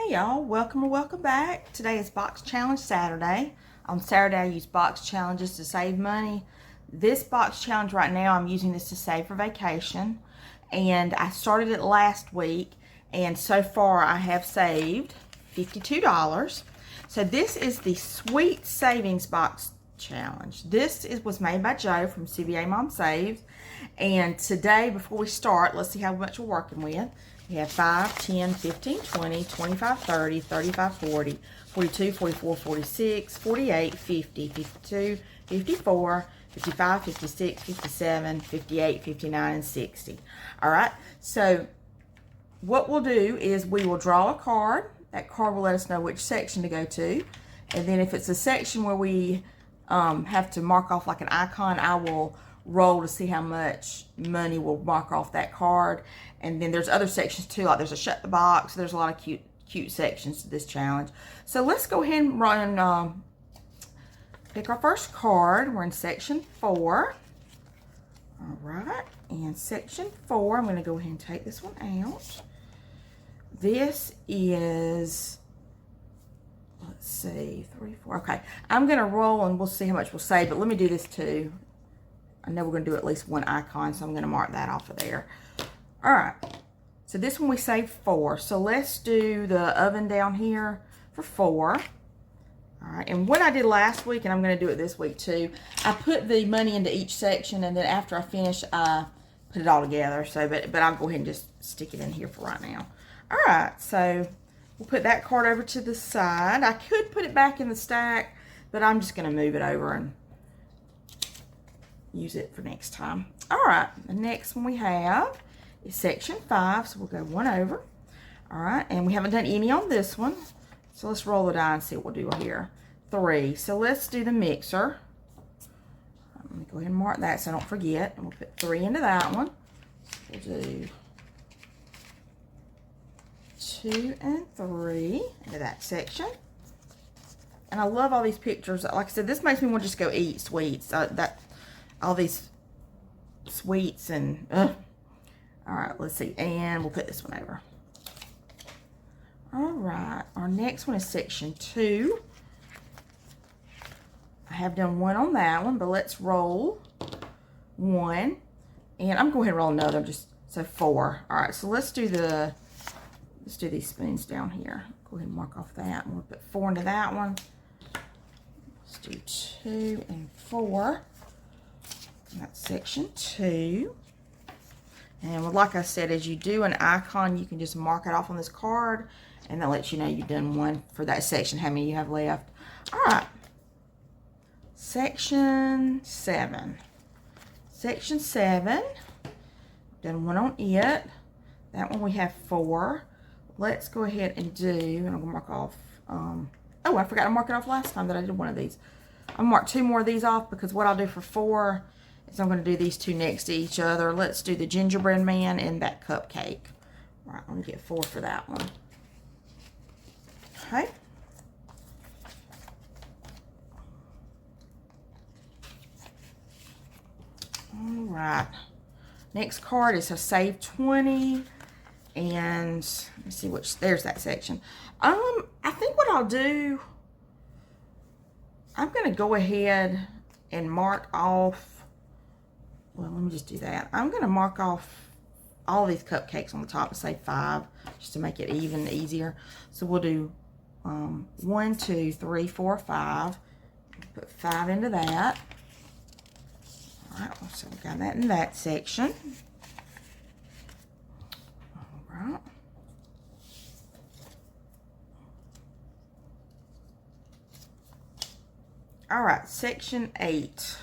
Hey y'all, welcome or welcome back. Today is Box Challenge Saturday. On Saturday I use box challenges to save money. This box challenge right now, I'm using this to save for vacation. And I started it last week, and so far I have saved $52. So this is the Sweet Savings Box Challenge. Was made by Joe from CBA Mom Saves. And today, before we start, let's see how much we're working with. We have 5, 10, 15, 20, 25, 30, 35, 40, 42, 44, 46, 48, 50, 52, 54, 55, 56, 57, 58, 59, and 60. All right, so what we'll do is we will draw a card. That card will let us know which section to go to. And then if it's a section where we have to mark off like an icon, I will roll to see how much money we'll mark off that card. And then there's other sections too, like there's a shut the box. There's a lot of cute sections to this challenge. So let's go ahead and pick our first card. We're in section 4. All right, and section 4, I'm going to go ahead and take this one out. This is, let's see, 3, 4. Okay, I'm going to roll and we'll see how much we'll save, but let me do this too. I know we're going to do at least one icon, so I'm going to mark that off of there. All right, so this one we saved 4. So let's do the oven down here for 4. All right, and what I did last week, and I'm going to do it this week too, I put the money into each section, and then after I finish, I put it all together. So, but I'll go ahead and just stick it in here for right now. All right, so we'll put that card over to the side. I could put it back in the stack, but I'm just going to move it over and use it for next time. All right, the next one we have is section 5, so we'll go one over. All right, and we haven't done any on this one, so let's roll the die and see what we'll do here. 3, so let's do the mixer. Let me go ahead and mark that so I don't forget, and we'll put 3 into that one. We'll do 2 and 3 into that section. And I love all these pictures. Like I said, this makes me want to just go eat sweets. All these sweets and all right, let's see, and we'll put this one over. All right, our next one is section 2. I have done 1 on that one, but let's roll 1, and I'm going to roll another, just so 4. All right, so let's do these spoons down here. Go ahead and mark off that, and we'll put 4 into that one. Let's do 2 and 4. That's section 2. And like I said, as you do an icon, you can just mark it off on this card, and that lets you know you've done 1 for that section, how many you have left. All right, section 7. Section 7, done 1 on it. That one we have 4. Let's go ahead and do, and I'm gonna mark off, oh, I forgot to mark it off last time that I did 1 of these. I'll mark 2 more of these off, because what I'll do for 4 is I'm going to do these 2 next to each other. Let's do the gingerbread man and that cupcake. All right, let me get 4 for that one. Okay. All right. Next card is a save 20. And let me see which, there's that section. I think what I'll do, I'm going to go ahead and mark off, well, let me just do that. I'm going to mark off all these cupcakes on the top and say 5, just to make it even easier. So we'll do 1, 2, 3, 4, 5. Put 5 into that. All right, so we got that in that section. All right. All right, section 8.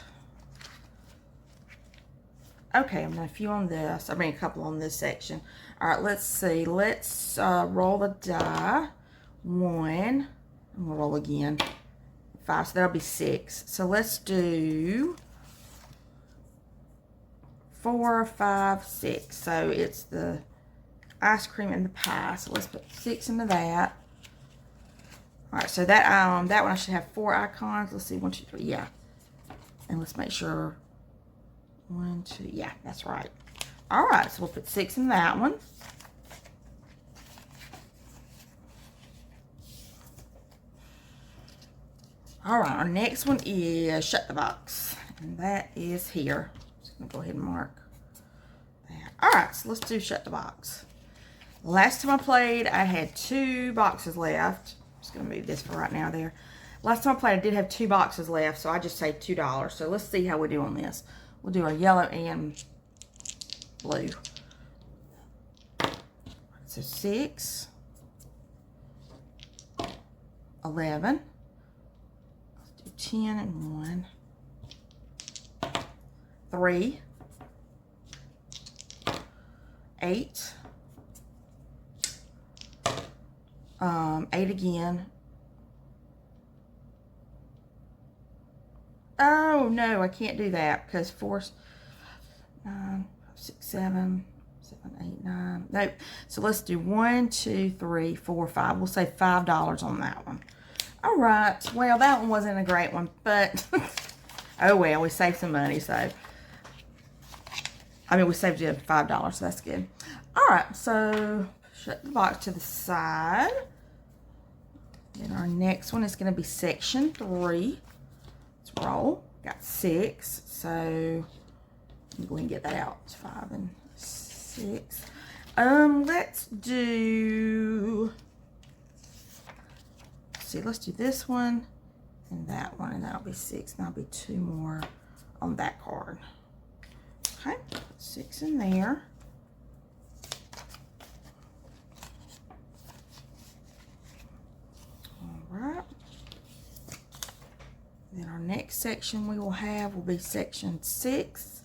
Okay, I'm going to a few on this. I mean, a couple on this section. All right, let's see. Let's roll the die. 1. I'm going to roll again. 5, so that'll be 6. So let's do 4, 5, 6. So it's the ice cream and the pie. So let's put 6 into that. All right, so that one I should have 4 icons. Let's see, 1, 2, 3, yeah. And let's make sure 1, 2, yeah, that's right. All right, so we'll put 6 in that one. All right, our next one is shut the box, and that is here. Just gonna go ahead and mark that. All right, so let's do shut the box. Last time I played, I had 2 boxes left. I'm just gonna move this for right now there. Last time I played, I did have 2 boxes left, so I just saved $2. So let's see how we do on this. We'll do our yellow and blue. So 6, 11. 10 and 1, 3, 8, 8 again. Oh no, I can't do that because 4, 9, 6, 7, 8, 9. Nope. So let's do 1, 2, 3, 4, 5. We'll save $5 on that one. All right, well, that one wasn't a great one, but oh well, we saved some money, so I mean, we saved you $5, so that's good. All right, so shut the box to the side. Then our next one is going to be section 3. Let's roll. Got 6, so let me go ahead and get that out. It's 5 and 6. Let's do. See, let's do this one and that one, and that'll be 6, and that'll be 2 more on that card. Okay, 6 in there. All right. Then our next section we will have will be section 6.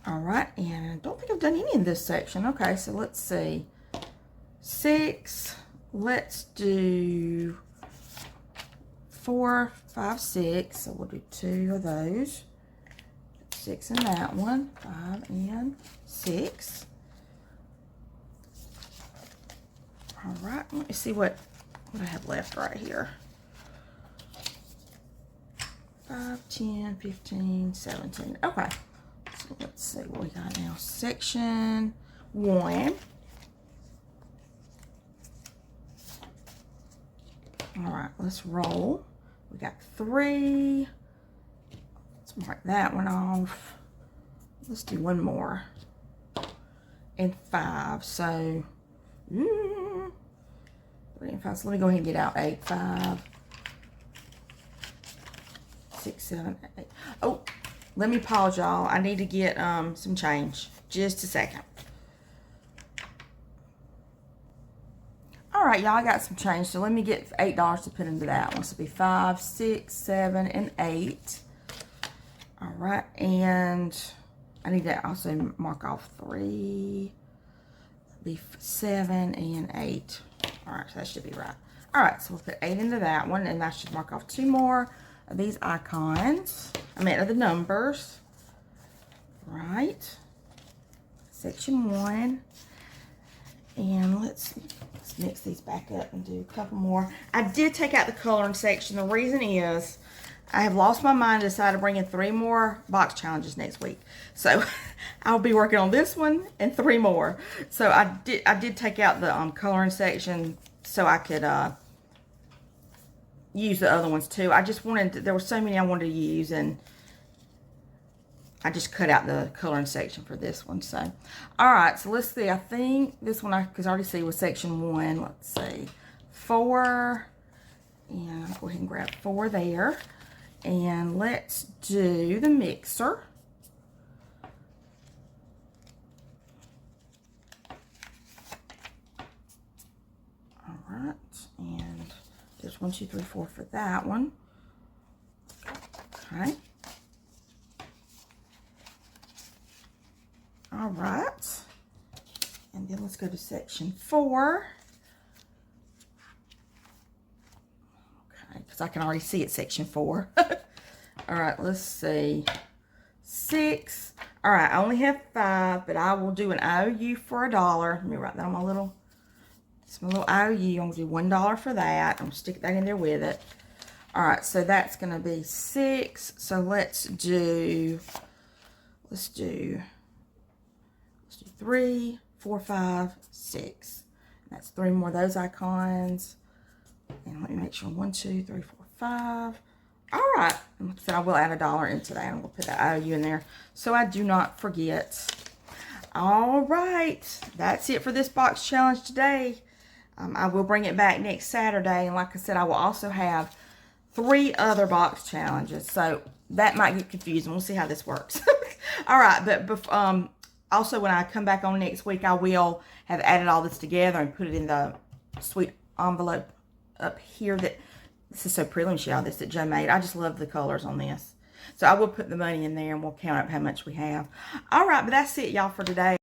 All right, and I don't think I've done any in this section. Okay, so let's see. 6. Let's do 4, 5, 6. So we'll do 2 of those. 6 in that one. 5 and 6. All right. Let me see what I have left right here. 5, 10, 15, 17. Okay. So let's see what we got now. Section 1. All right, let's roll. We got 3. Let's mark that one off. Let's do 1 more. And 5. So, 3 and 5. So let me go ahead and get out 8, 5, 6, 7, 8. Oh, let me pause, y'all. I need to get some change. Just a second. All right, y'all, I got some change, so let me get $8 to put into that one. So it'll be 5, 6, 7, and 8. All right, and I need to also mark off 3. It'll be 7 and 8. All right, so that should be right. All right, so we'll put 8 into that one, and I should mark off 2 more of these icons. I mean, of the numbers. Right. Section 1. And let's mix these back up and do a couple more. I did take out the coloring section. The reason is I have lost my mind and decided to bring in 3 more box challenges next week. So I'll be working on this one and 3 more. So I did take out the coloring section so I could use the other ones too. I just wanted there were so many I wanted to use, and I just cut out the coloring section for this one. So, all right, so let's see. I think this one I could already see was section 1. Let's see. 4. And I'll go ahead and grab 4 there. And let's do the mixer. All right. And there's 1, 2, 3, 4 for that one. Okay. All right, and then let's go to section 4. Okay, because I can already see it, section 4. All right, let's see. 6. All right, I only have 5, but I will do an IOU for $1. Let me write that on my little, it's my little IOU. I'm gonna do $1 for that. I'm gonna stick that in there with it. All right, so that's gonna be 6. So let's do 3, 4, 5, 6. That's 3 more of those icons. And let me make sure 1, 2, 3, 4, $5. All right. So I will add $1 into that. I'm going to put that IOU in there so I do not forget. All right. That's it for this box challenge today. I will bring it back next Saturday. And like I said, I will also have 3 other box challenges. So that might get confusing. We'll see how this works. All right. But also when I come back on next week, I will have added all this together and put it in the sweet envelope up here. This is so pretty. Let me show y'all this that Joe made. I just love the colors on this. So I will put the money in there and we'll count up how much we have. All right. But that's it, y'all, for today.